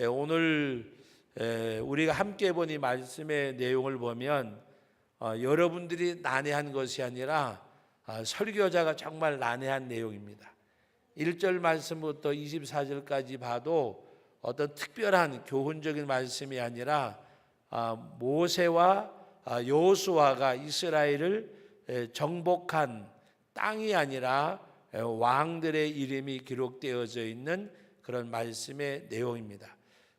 오늘 우리가 함께 본 이 말씀의 내용을 보면 여러분들이 난해한 것이 아니라 설교자가 정말 난해한 내용입니다. 1절 말씀부터 24절까지 봐도 어떤 특별한 교훈적인 말씀이 아니라 모세와 여호수아가 이스라엘을 정복한 땅이 아니라 왕들의 이름이 기록되어져 있는 그런 말씀의 내용입니다.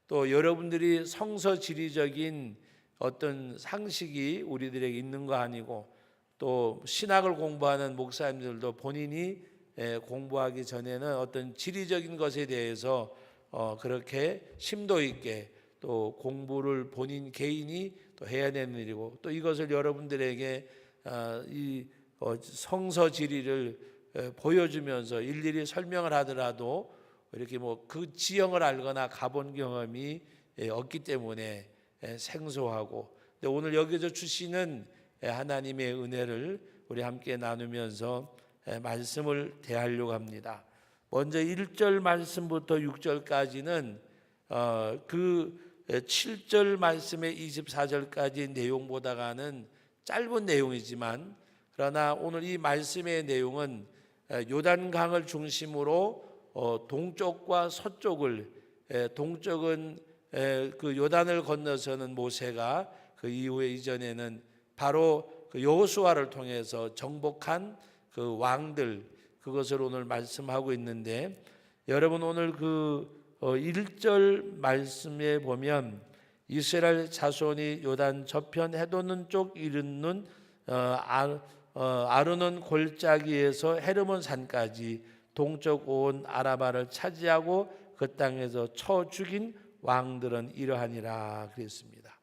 또 여러분들이 성서 지리적인 어떤 상식이 우리들에게 있는 거 아니고 또 신학을 공부하는 목사님들도 본인이 공부하기 전에는 어떤 지리적인 것에 대해서 그렇게 심도 있게 또 공부를 본인 개인이 또 해야 되는 일이고, 또 이것을 여러분들에게 이 성서 지리를 보여주면서 일일이 설명을 하더라도 이렇게 그 지형을 알거나 가본 경험이 없기 때문에 생소하고, 근데 오늘 여기서 주시는 하나님의 은혜를 우리 함께 나누면서 말씀을 대하려고 합니다. 먼저 1절 말씀부터 6절까지는 그 7절 말씀의 24절까지 내용보다가는 짧은 내용이지만, 그러나 오늘 이 말씀의 내용은 요단강을 중심으로 동쪽과 서쪽을, 동쪽은 그 요단을 건너서는 모세가, 그 이후에 이전에는 바로 그 여호수아를 통해서 정복한 그 왕들, 그것을 오늘 말씀하고 있는데, 여러분 오늘 그 1절 말씀에 보면 이스라엘 자손이 요단 저편 해돋는 쪽 이르는 아르논 골짜기에서 헤르몬 산까지 동쪽 온 아라바를 차지하고 그 땅에서 쳐 죽인 왕들은 이러하니라 그랬습니다.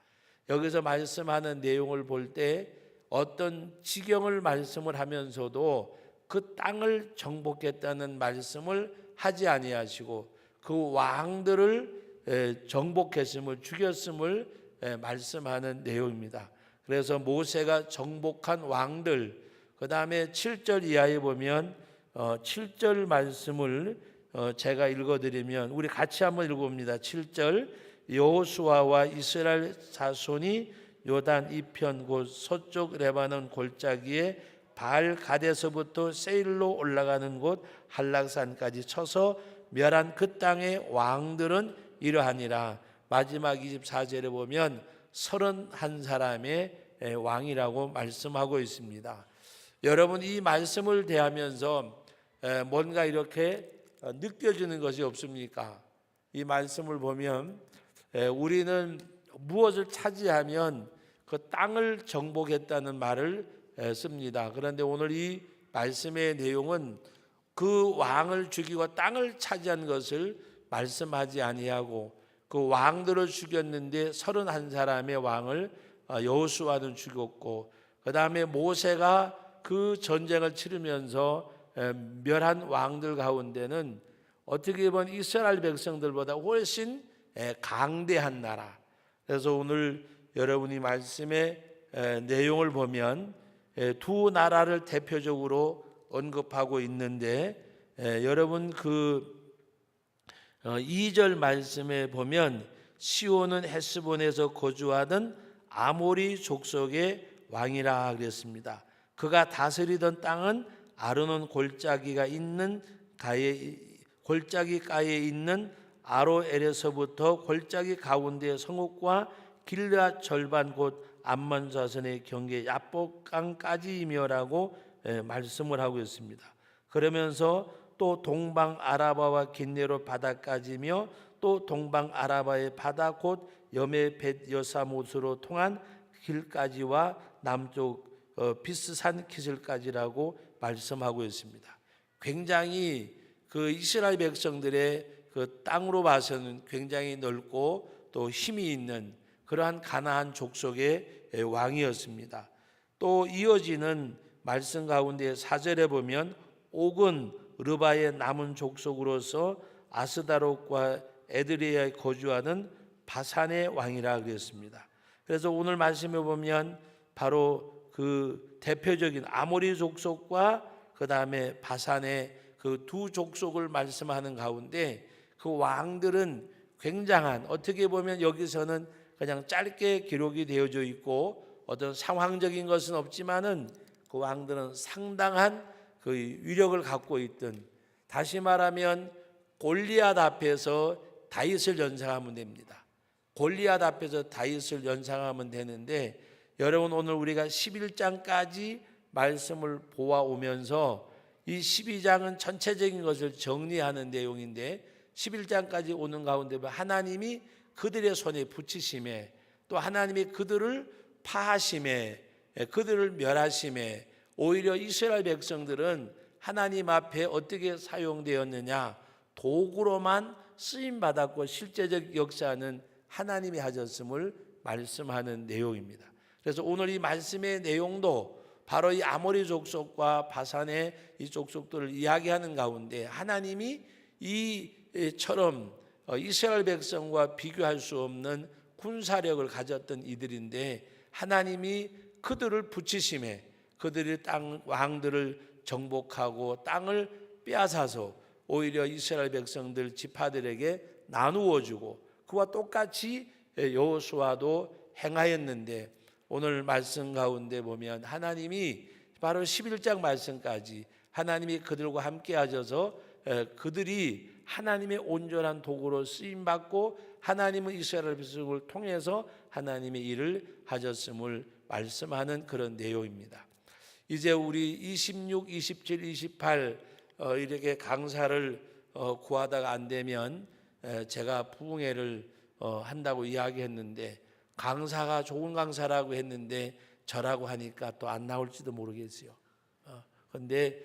여기서 말씀하는 내용을 볼 때 어떤 지경을 말씀을 하면서도 그 땅을 정복했다는 말씀을 하지 아니하시고 그 왕들을 정복했음을, 죽였음을 말씀하는 내용입니다. 그래서 모세가 정복한 왕들, 그 다음에 7절 이하에 보면 7절 말씀을 제가 읽어드리면 우리 같이 한번 읽어봅니다. 7절, 여호수아와 이스라엘 자손이 요단 이편 곧 서쪽 레바논 골짜기에 바알 가데서부터 세일로 올라가는 곳 한락산까지 쳐서 멸한 그 땅의 왕들은 이러하니라. 마지막 24절에 보면 31사람의 왕이라고 말씀하고 있습니다. 여러분 이 말씀을 대하면서 뭔가 이렇게 느껴지는 것이 없습니까? 이 말씀을 보면 우리는 무엇을 차지하면 그 땅을 정복했다는 말을 씁니다. 그런데 오늘 이 말씀의 내용은 그 왕을 죽이고 땅을 차지한 것을 말씀하지 아니하고 그 왕들을 죽였는데 31사람의 왕을 여호수아는 죽였고, 그 다음에 모세가 그 전쟁을 치르면서 멸한 왕들 가운데는 어떻게 보면 이스라엘 백성들보다 훨씬 강대한 나라. 그래서 오늘 여러분이 말씀의 내용을 보면 두 나라를 대표적으로 언급하고 있는데, 여러분 그 2절 말씀에 보면 시온은 헤스본에서 거주하던 아모리 족속의 왕이라 그랬습니다. 그가 다스리던 땅은 아르논 골짜기가 있는 골짜기가에 있는 아로엘에서부터 골짜기 가운데 성읍과 길르앗 절반 곧 암몬 자손의 경계 야복강까지이며라고 말씀을 하고 있습니다. 그러면서 또 동방 아라바와 긴네로 바다까지며 또 동방 아라바의 바다 곧 여메 벳 여사못으로 통한 길까지와 남쪽 비스산 기슬까지라고 말씀하고 있습니다. 굉장히 그 이스라엘 백성들의 그 땅으로 봐서는 굉장히 넓고 또 힘이 있는 그러한 가나안 족속의 왕이었습니다. 또 이어지는 말씀 가운데 4절에 보면 옥은 르바의 남은 족속으로서 아스다롯과 에드레아에 거주하는 바산의 왕이라 그랬습니다. 그래서 오늘 말씀에 보면 바로 그 대표적인 아모리 족속과 그 다음에 바산의 그 두 족속을 말씀하는 가운데 그 왕들은 굉장한, 어떻게 보면 여기서는 그냥 짧게 기록이 되어져 있고 어떤 상황적인 것은 없지만은 그 왕들은 상당한 그 위력을 갖고 있던, 다시 말하면 골리앗 앞에서 다윗을 연상하면 됩니다. 골리앗 앞에서 다윗을 연상하면 되는데, 여러분 오늘 우리가 11장까지 말씀을 보아오면서 이 12장은 전체적인 것을 정리하는 내용인데 11장까지 오는 가운데 하나님이 그들의 손에 붙이심에, 또 하나님이 그들을 파하심에, 그들을 멸하심에, 오히려 이스라엘 백성들은 하나님 앞에 어떻게 사용되었느냐, 도구로만 쓰임받았고 실제적 역사는 하나님이 하셨음을 말씀하는 내용입니다. 그래서 오늘 이 말씀의 내용도 바로 이 아모리 족속과 바산의 이 족속들을 이야기하는 가운데 하나님이 이처럼 이스라엘 백성과 비교할 수 없는 군사력을 가졌던 이들인데 하나님이 그들을 붙이심에, 그들이 땅 왕들을 정복하고 땅을 빼앗아서 오히려 이스라엘 백성들 지파들에게 나누어 주고 그와 똑같이 여호수아도 행하였는데, 오늘 말씀 가운데 보면 하나님이 바로 11장 말씀까지 하나님이 그들과 함께 하셔서 그들이 하나님의 온전한 도구로 쓰임받고 하나님은 이스라엘 백성을 통해서 하나님의 일을 하셨음을 말씀하는 그런 내용입니다. 이제 우리 26, 27, 28 이렇게 강사를 구하다가 안 되면 제가 부흥회를 한다고 이야기했는데, 강사가 좋은 강사라고 했는데 저라고 하니까 또 안 나올지도 모르겠어요. 그런데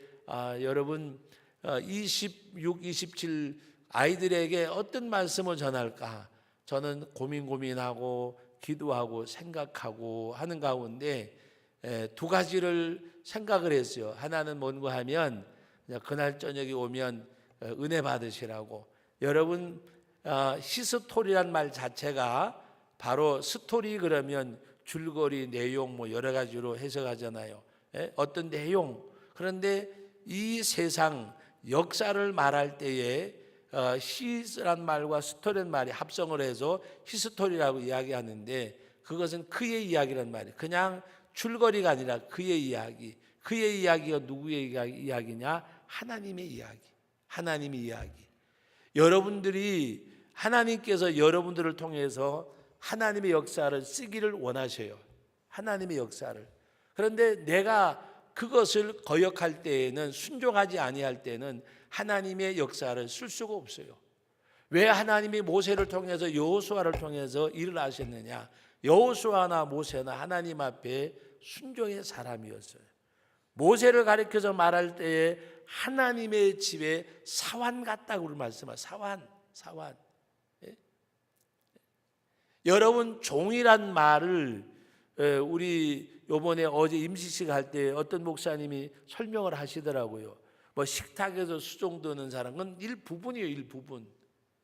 여러분 26, 27 아이들에게 어떤 말씀을 전할까 저는 고민하고 기도하고 생각하고 하는 가운데 두 가지를 생각을 했어요. 하나는 뭔가 하면 그날 저녁에 오면 은혜 받으시라고. 여러분 히스토리란 말 자체가 바로 스토리 그러면 줄거리, 내용 뭐 여러 가지로 해석하잖아요. 어떤 내용. 그런데 이 세상 역사를 말할 때에 히스란 말과 스토리란 말이 합성을 해서 히스토리라고 이야기하는데, 그것은 그의 이야기란 말이에요. 그냥 줄거리가 아니라 그의 이야기. 그의 이야기가 누구의 이야기냐? 하나님의 이야기. 하나님의 이야기. 여러분들이 하나님께서 여러분들을 통해서 하나님의 역사를 쓰기를 원하셔요. 하나님의 역사를. 그런데 내가 그것을 거역할 때에는, 순종하지 아니할 때는 하나님의 역사를 쓸 수가 없어요. 왜 하나님이 모세를 통해서 여호수아를 통해서 일을 하셨느냐? 여호수아나 모세나 하나님 앞에 순종의 사람이었어요. 모세를 가리켜서 말할 때에 하나님의 집에 사환 같다고 말씀하세요. 사환. 예? 여러분 종이란 말을 우리 요번에 어제 임시식 할 때 어떤 목사님이 설명을 하시더라고요. 뭐 식탁에서 수종 드는 사람은 일부분이에요. 일부분.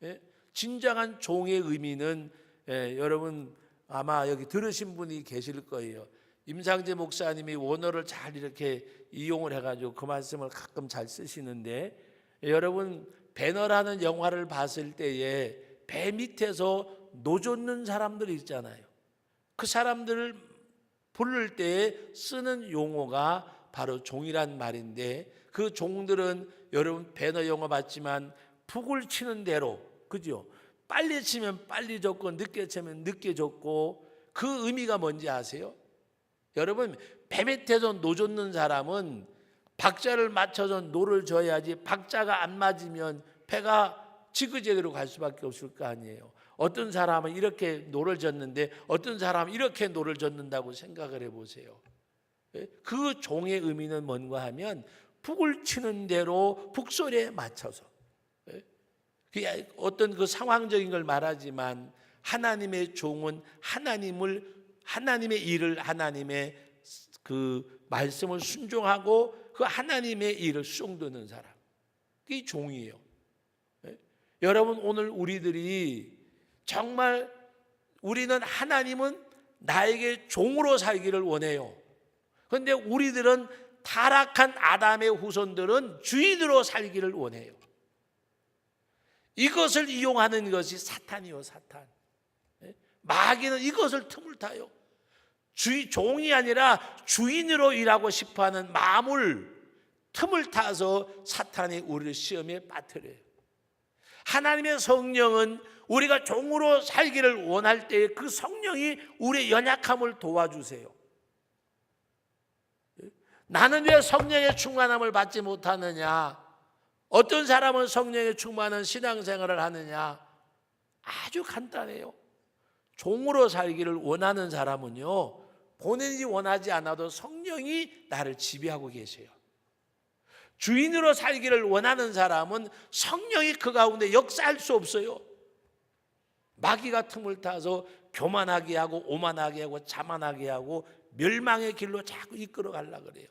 예? 진정한 종의 의미는 여러분 아마 여기 들으신 분이 계실 거예요. 임상재 목사님이 원어를 잘 이렇게 이용을 해가지고 그 말씀을 가끔 잘 쓰시는데, 여러분 배너라는 영화를 봤을 때에 배 밑에서 노젓는 사람들이 있잖아요. 그 사람들을 부를 때에 쓰는 용어가 바로 종이란 말인데, 그 종들은 여러분 배너 영화 봤지만 북을 치는 대로, 그죠? 빨리 치면 빨리 젓고 늦게 치면 늦게 젓고, 그 의미가 뭔지 아세요? 여러분 배 밑에서 노젓는 사람은 박자를 맞춰서 노를 져야지, 박자가 안 맞으면 배가 지그재그로 갈 수밖에 없을 거 아니에요. 어떤 사람은 이렇게 노를 젓는데 어떤 사람은 이렇게 노를 젓는다고 생각을 해보세요. 그 종의 의미는 뭔가 하면 북을 치는 대로 북소리에 맞춰서, 어떤 그 상황적인 걸 말하지만 하나님의 종은 하나님의 일을, 하나님의 그 말씀을 순종하고 그 하나님의 일을 수용되는 사람, 그게 종이에요. 여러분 오늘 우리들이 정말 우리는 하나님은 나에게 종으로 살기를 원해요. 그런데 우리들은 타락한 아담의 후손들은 주인으로 살기를 원해요. 이것을 이용하는 것이 사탄이요, 사탄. 마귀는 이것을 틈을 타요. 종이 아니라 주인으로 일하고 싶어하는 마음을 틈을 타서 사탄이 우리를 시험에 빠뜨려요. 하나님의 성령은 우리가 종으로 살기를 원할 때 그 성령이 우리의 연약함을 도와주세요. 나는 왜 성령의 충만함을 받지 못하느냐? 어떤 사람은 성령의 충만한 신앙생활을 하느냐? 아주 간단해요. 종으로 살기를 원하는 사람은요, 본인이 원하지 않아도 성령이 나를 지배하고 계세요. 주인으로 살기를 원하는 사람은 성령이 그 가운데 역사할 수 없어요. 마귀가 틈을 타서 교만하게 하고 오만하게 하고 자만하게 하고 멸망의 길로 자꾸 이끌어 가려고 그래요.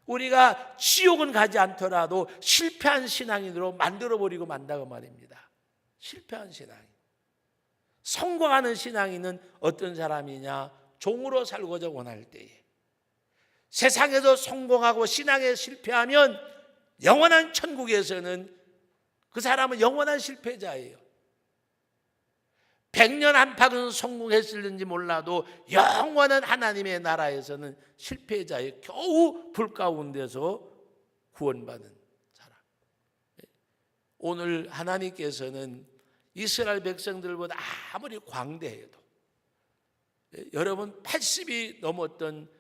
우리가 지옥은 가지 않더라도 실패한 신앙인으로 만들어버리고 만다고 말입니다. 실패한 신앙인. 성공하는 신앙인은 어떤 사람이냐? 종으로 살고자 원할 때에 세상에서 성공하고 신앙에 실패하면 영원한 천국에서는 그 사람은 영원한 실패자예요. 100년 안팎은 성공했을는지 몰라도 영원한 하나님의 나라에서는 실패자예요. 겨우 불 가운데서 구원받은 사람. 오늘 하나님께서는 이스라엘 백성들보다 아무리 광대해도, 여러분 80이 넘었던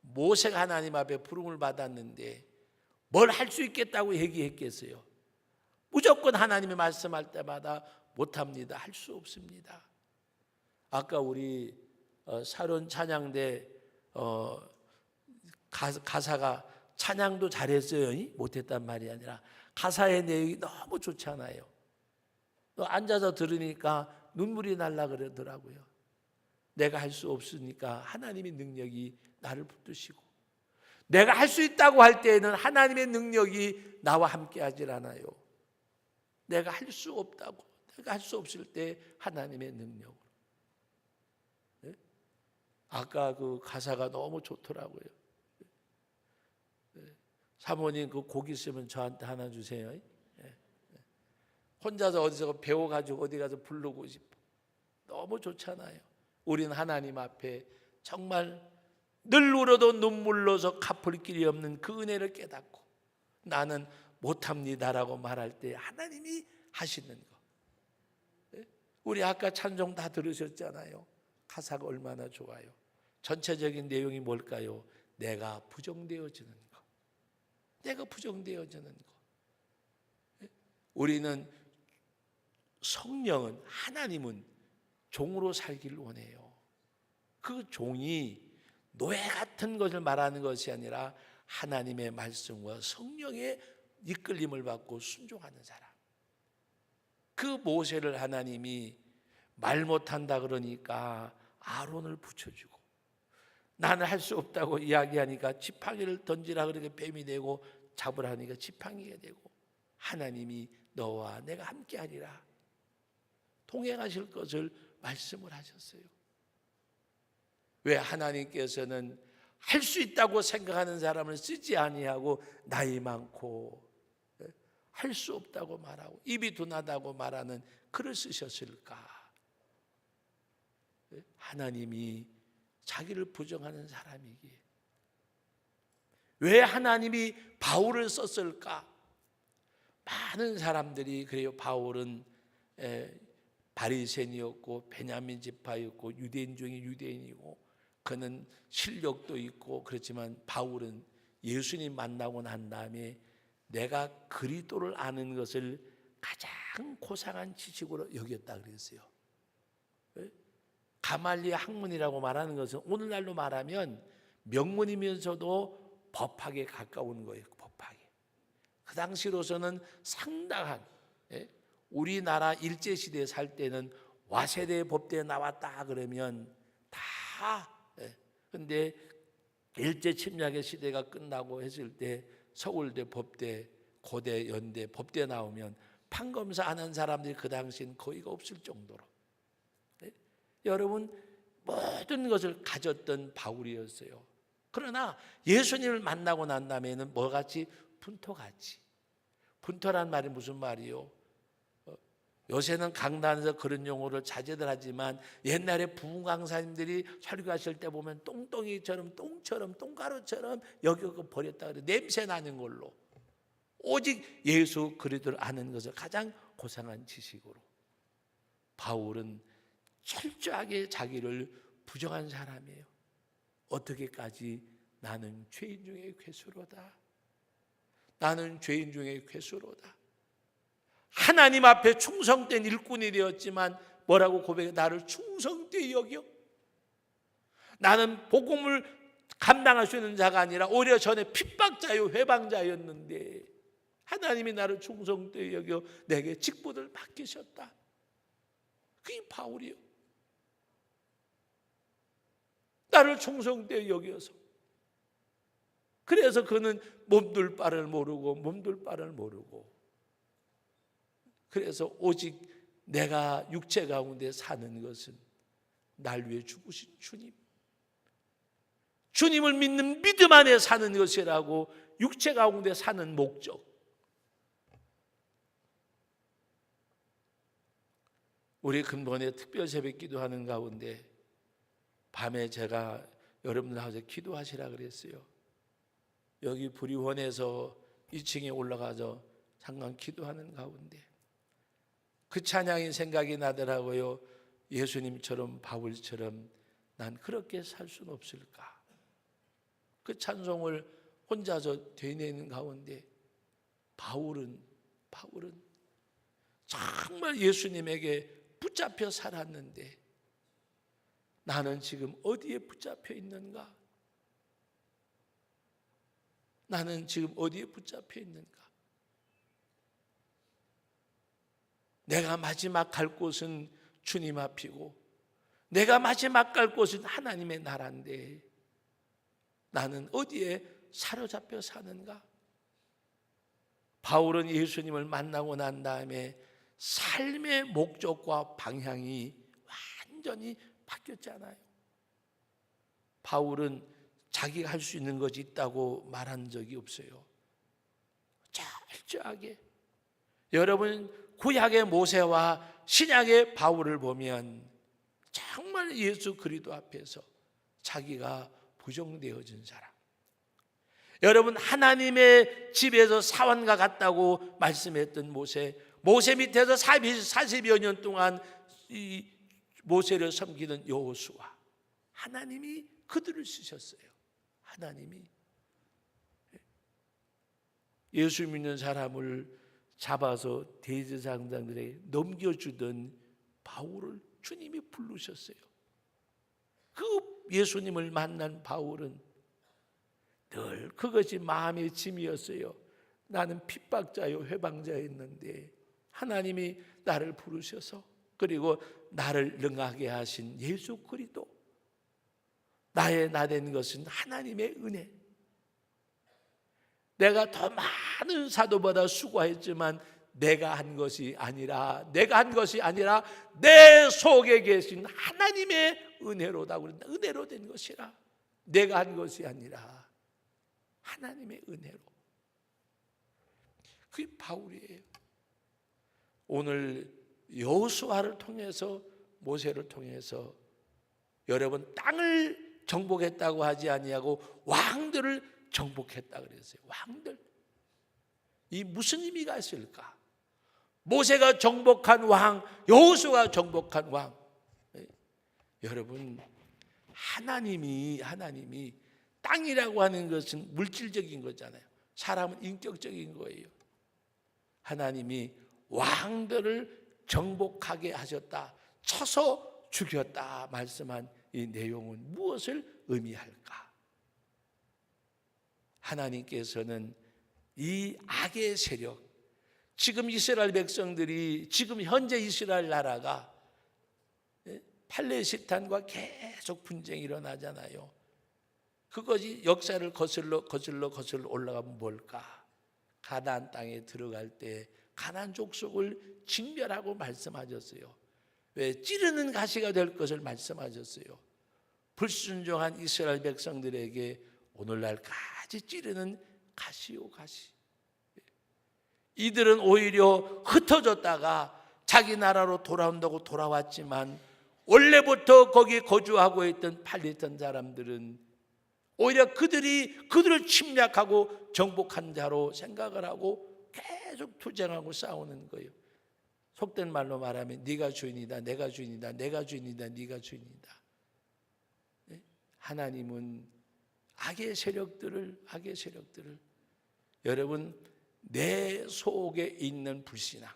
모세가 하나님 앞에 부름을 받았는데 뭘 할 수 있겠다고 얘기했겠어요? 무조건 하나님이 말씀할 때마다 못합니다. 할 수 없습니다. 아까 우리 사론 찬양대 가사가 찬양도 잘했어요, 못했단 말이 아니라 가사의 내용이 너무 좋잖아요. 앉아서 들으니까 눈물이 날라 그러더라고요. 내가 할 수 없으니까 하나님의 능력이 나를 붙드시고, 내가 할 수 있다고 할 때에는 하나님의 능력이 나와 함께 하질 않아요. 내가 할 수 없다고, 내가 할 수 없을 때 하나님의 능력으로. 아까 그 가사가 너무 좋더라고요. 사모님 그 곡 있으면 저한테 하나 주세요. 혼자서 어디서 배워가지고 어디 가서 부르고 싶어. 너무 좋잖아요. 우리는 하나님 앞에 정말 늘 울어도 눈물로서 갚을 길이 없는 그 은혜를 깨닫고 나는 못합니다라고 말할 때 하나님이 하시는 거. 우리 아까 찬송 다 들으셨잖아요. 가사가 얼마나 좋아요. 전체적인 내용이 뭘까요? 내가 부정되어지는 거. 내가 부정되어지는 거. 우리는 성령은, 하나님은 종으로 살기를 원해요. 그 종이 노예 같은 것을 말하는 것이 아니라 하나님의 말씀과 성령의 이끌림을 받고 순종하는 사람. 그 모세를 하나님이 말 못한다 그러니까 아론을 붙여주고, 나는 할 수 없다고 이야기하니까 지팡이를 던지라 그러니까 뱀이 되고, 잡으라니까 지팡이가 되고, 하나님이 너와 내가 함께하리라 동행하실 것을 말씀을 하셨어요. 왜? 하나님께서는 할 수 있다고 생각하는 사람을 쓰지 아니하고 나이 많고 할 수 없다고 말하고 입이 둔하다고 말하는 글을 쓰셨을까? 하나님이 자기를 부정하는 사람이기에. 왜 하나님이 바울을 썼을까? 많은 사람들이 그래요. 바울은 바리새인이었고 베냐민 지파였고 유대인 중에 유대인이고 그는 실력도 있고 그렇지만 바울은 예수님 만나고 난 다음에 내가 그리스도를 아는 것을 가장 고상한 지식으로 여겼다 그랬어요. 가말리엘 학문이라고 말하는 것은 오늘날로 말하면 명문이면서도 법학에 가까운 거예요. 법학에. 그 당시로서는 상당한, 우리나라 일제시대에 살 때는 와세대 법대에 나왔다 그러면 다, 근데 일제 침략의 시대가 끝나고 했을 때 서울대 법대, 고대, 연대 법대 나오면 판검사 하는 사람들이 그 당시엔 거의가 없을 정도로, 여러분 모든 것을 가졌던 바울이었어요. 그러나 예수님을 만나고 난 다음에는 뭐같이? 분토같이. 분토란 말이 무슨 말이요? 요새는 강단에서 그런 용어를 자제들 하지만 옛날에 부흥 강사님들이 설교하실 때 보면 똥덩이처럼 똥처럼 똥가루처럼 여기고 버렸다 그래. 냄새 나는 걸로. 오직 예수 그리스도를 아는 것을 가장 고상한 지식으로. 바울은 철저하게 자기를 부정한 사람이에요. 어떻게까지? 나는 죄인 중에 괴수로다. 나는 죄인 중에 괴수로다. 하나님 앞에 충성된 일꾼이 되었지만 뭐라고 고백해? 나를 충성되이 여겨. 나는 복음을 감당할 수 있는 자가 아니라 오히려 전에 핍박자요 회방자였는데 하나님이 나를 충성되이 여겨 내게 직분을 맡기셨다. 그게 바울이요. 나를 충성되이 여겨서. 그래서 그는 몸둘 바를 모르고 그래서 오직 내가 육체 가운데 사는 것은 날 위해 죽으신 주님, 주님을 믿는 믿음 안에 사는 것이라고. 육체 가운데 사는 목적. 우리 근본에 특별 새벽 기도하는 가운데 밤에 제가 여러분들 하면서 기도하시라 그랬어요. 여기 불의원에서 2층에 올라가서 잠깐 기도하는 가운데 그 찬양이 생각이 나더라고요. 예수님처럼 바울처럼 난 그렇게 살 수는 없을까. 그 찬송을 혼자서 되뇌는 가운데 바울은 정말 예수님에게 붙잡혀 살았는데 나는 지금 어디에 붙잡혀 있는가? 나는 지금 어디에 붙잡혀 있는가? 내가 마지막 갈 곳은 주님 앞이고 내가 마지막 갈 곳은 하나님의 나라인데 나는 어디에 사로잡혀 사는가? 바울은 예수님을 만나고 난 다음에 삶의 목적과 방향이 완전히 바뀌었잖아요. 바울은 자기가 할 수 있는 것이 있다고 말한 적이 없어요. 철저하게. 여러분 구약의 모세와 신약의 바울을 보면 정말 예수 그리스도 앞에서 자기가 부정되어진 사람. 여러분 하나님의 집에서 사원과 같다고 말씀했던 모세 밑에서 40여 년 동안 이 모세를 섬기는 여호수아, 하나님이 그들을 쓰셨어요. 하나님이 예수 믿는 사람을 잡아서 대제사장들에게 넘겨주던 바울을 주님이 부르셨어요. 그 예수님을 만난 바울은 늘 그것이 마음의 짐이었어요. 나는 핍박자요 회방자였는데 하나님이 나를 부르셔서 그리고 나를 능하게 하신 예수 그리스도, 나의 나 된 것은 하나님의 은혜. 내가 더 많은 사도보다 수고했지만 내가 한 것이 아니라 내 속에 계신 하나님의 은혜로다 그런다. 은혜로 된 것이라. 내가 한 것이 아니라 하나님의 은혜로. 그게 바울이에요. 오늘 여호수아를 통해서 모세를 통해서 여러분 땅을 정복했다고 하지 아니하고 왕들을 정복했다 그랬어요. 왕들. 이 무슨 의미가 있을까? 모세가 정복한 왕, 여호수아가 정복한 왕. 여러분 하나님이 땅이라고 하는 것은 물질적인 거잖아요. 사람은 인격적인 거예요. 하나님이 왕들을 정복하게 하셨다, 쳐서 죽였다 말씀한 이 내용은 무엇을 의미할까? 하나님께서는 이 악의 세력, 지금 이스라엘 백성들이, 지금 현재 이스라엘 나라가 팔레스타인과 계속 분쟁이 일어나잖아요. 그것이 역사를 거슬러 올라가면 뭘까? 가나안 땅에 들어갈 때 가나안 족속을 징멸하고 말씀하셨어요. 왜? 찌르는 가시가 될 것을 말씀하셨어요. 불순종한 이스라엘 백성들에게 오늘날까지 찌르는 가시요 가시. 이들은 오히려 흩어졌다가 자기 나라로 돌아온다고 돌아왔지만 원래부터 거기에 거주하고 있던 팔리던 사람들은 오히려 그들을 침략하고 정복한 자로 생각을 하고 계속 투쟁하고 싸우는 거예요. 속된 말로 말하면 네가 주인이다, 내가 주인이다, 내가 주인이다, 네가 주인이다. 하나님은 악의 세력들을 여러분, 내 속에 있는 불신앙,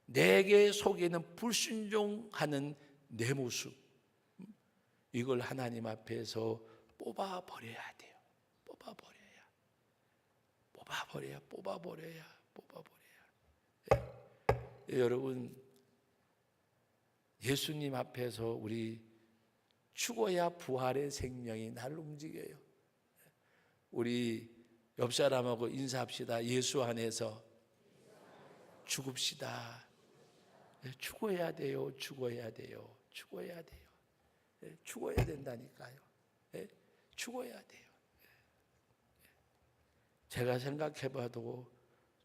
내게 속에 있는 불순종하는 내 모습, 이걸 하나님 앞에서 뽑아버려야 돼요. 뽑아버려야. 여러분, 예수님 앞에서 우리 죽어야 부활의 생명이 날 움직여요. 우리 옆 사람하고 인사합시다. 예수 안에서 죽읍시다. 죽어야 돼요. 죽어야 된다니까요. 죽어야 돼요. 제가 생각해봐도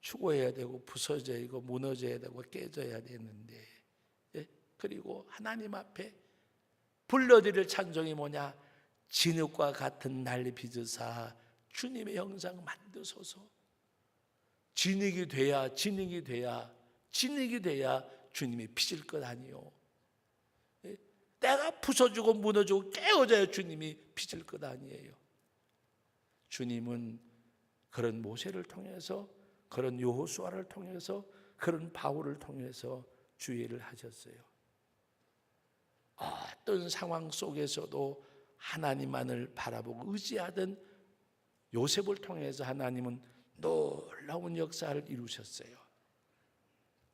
죽어야 되고 부서져야 되고 무너져야 되고 깨져야 되는데, 그리고 하나님 앞에 불러드릴 찬송이 뭐냐? 진흙과 같은 날 빚으사 주님의 형상 만드소서. 진흙이 돼야 주님이 빚을 것 아니요. 내가 부서지고 무너지고 깨어져야 주님이 빚을 것 아니에요. 주님은 그런 모세를 통해서, 그런 여호수아를 통해서, 그런 바울을 통해서 주의를 하셨어요. 어떤 상황 속에서도 하나님만을 바라보고 의지하던 요셉을 통해서 하나님은 놀라운 역사를 이루셨어요.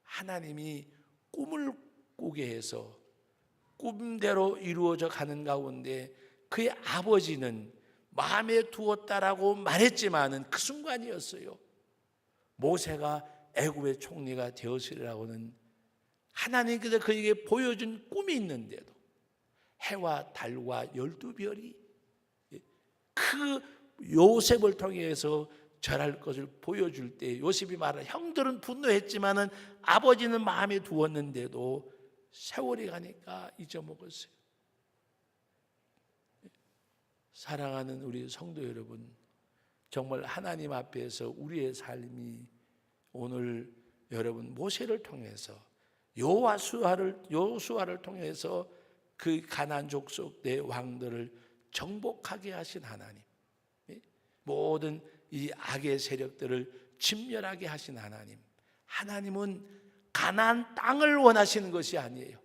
하나님이 꿈을 꾸게 해서 꿈대로 이루어져 가는 가운데 그의 아버지는 마음에 두었다라고 말했지만은 그 순간이었어요. 모세가 애굽의 총리가 되었으리라고는 하나님께서 그에게 보여준 꿈이 있는데도 해와 달과 12별이 그 요셉을 통해서 절할 것을 보여줄 때 요셉이 말하는, 형들은 분노했지만은 아버지는 마음에 두었는데도 세월이 가니까 잊어먹었어요. 사랑하는 우리 성도 여러분, 정말 하나님 앞에서 우리의 삶이 오늘 여러분 모세를 통해서 여호수아를 통해서 그 가나안 족속 내 왕들을 정복하게 하신 하나님, 모든 이 악의 세력들을 진멸하게 하신 하나님, 하나님은 가나안 땅을 원하시는 것이 아니에요.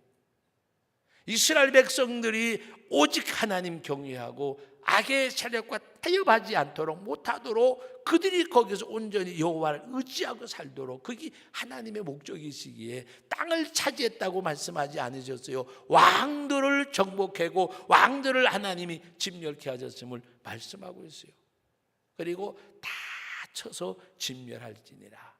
이스라엘 백성들이 오직 하나님 경외하고 악의 세력과 타협하지 않도록 못하도록 그들이 거기서 온전히 여호와를 의지하고 살도록, 그게 하나님의 목적이시기에 땅을 차지했다고 말씀하지 않으셨어요. 왕들을 정복하고 왕들을 하나님이 진멸케 하셨음을 말씀하고 있어요. 그리고 다 쳐서 진멸할지니라.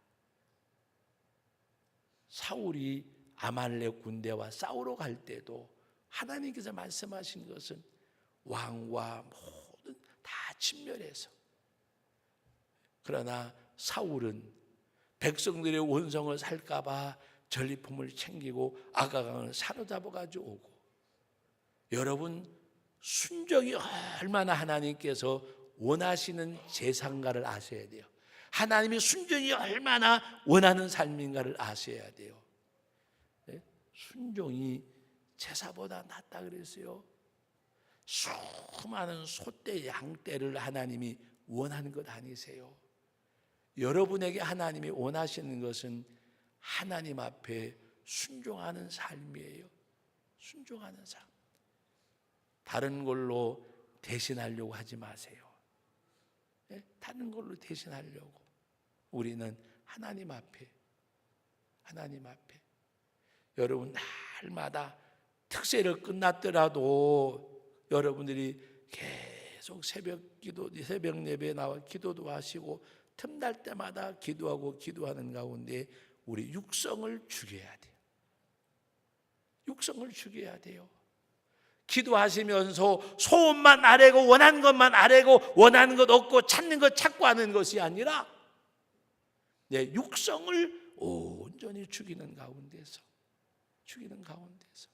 사울이 아말렉 군대와 싸우러 갈 때도 하나님께서 말씀하신 것은 왕과 모든 다 진멸해서, 그러나 사울은 백성들의 원성을 살까봐 전리품을 챙기고 아가강을 사로잡아 가지고 오고, 여러분 순종이 얼마나 하나님께서 원하시는 제사인가를 아셔야 돼요. 하나님이 순종이 얼마나 원하는 삶인가를 아셔야 돼요. 순종이 제사보다 낫다 그랬어요. 수많은 소떼 양떼를 하나님이 원하는 것 아니세요? 여러분에게 하나님이 원하시는 것은 하나님 앞에 순종하는 삶이에요. 순종하는 삶. 다른 걸로 대신하려고 하지 마세요. 다른 걸로 대신하려고. 우리는 하나님 앞에 여러분 날마다 특세를 끝났더라도 여러분들이 계속 새벽 예배에 나와 기도도 하시고 틈날 때마다 기도하는 가운데 우리 육성을 죽여야 돼요. 육성을 죽여야 돼요. 기도하시면서 소원만 아뢰고 원하는 것만 아뢰고 원하는 것 얻고 찾는 것 찾고 하는 것이 아니라 내 육성을 온전히 죽이는 가운데서 죽이는 가운데서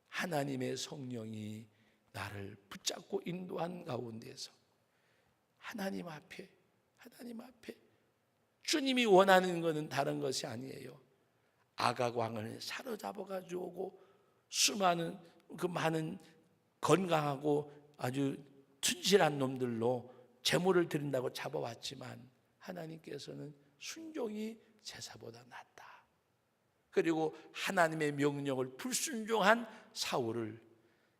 하나님의 성령이 나를 붙잡고 인도한 가운데서 하나님 앞에 주님이 원하는 것은 다른 것이 아니에요. 아각 왕을 사로잡아 가지고 수많은 그 많은 건강하고 아주 튼실한 놈들로 제물을 드린다고 잡아왔지만 하나님께서는 순종이 제사보다 낫다. 그리고 하나님의 명령을 불순종한 사울을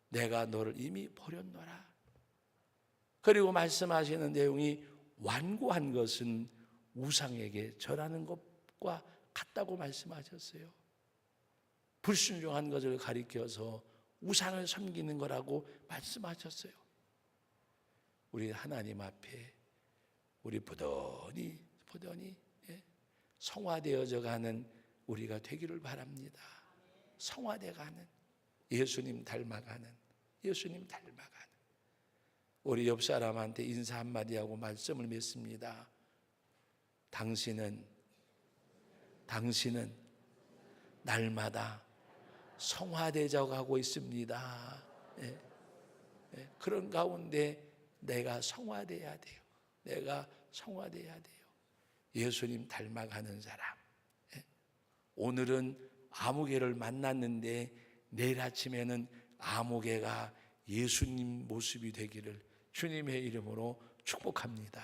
내가 너를 이미 버렸노라. 그리고 말씀하시는 내용이 완고한 것은 우상에게 절하는 것과 같다고 말씀하셨어요. 불순종한 것을 가리켜서 우상을 섬기는 거라고 말씀하셨어요. 우리 하나님 앞에 우리 부단히 성화되어져 가는 우리가 되기를 바랍니다. 성화돼 가는, 예수님 닮아가는 우리 옆 사람한테 인사 한마디 하고 말씀을 맺습니다. 당신은 날마다 성화되어 가고 있습니다. 그런 가운데 내가 성화돼야 돼요. 예수님 닮아가는 사람. 오늘은 아무개를 만났는데 내일 아침에는 아무개가 예수님 모습이 되기를 주님의 이름으로 축복합니다.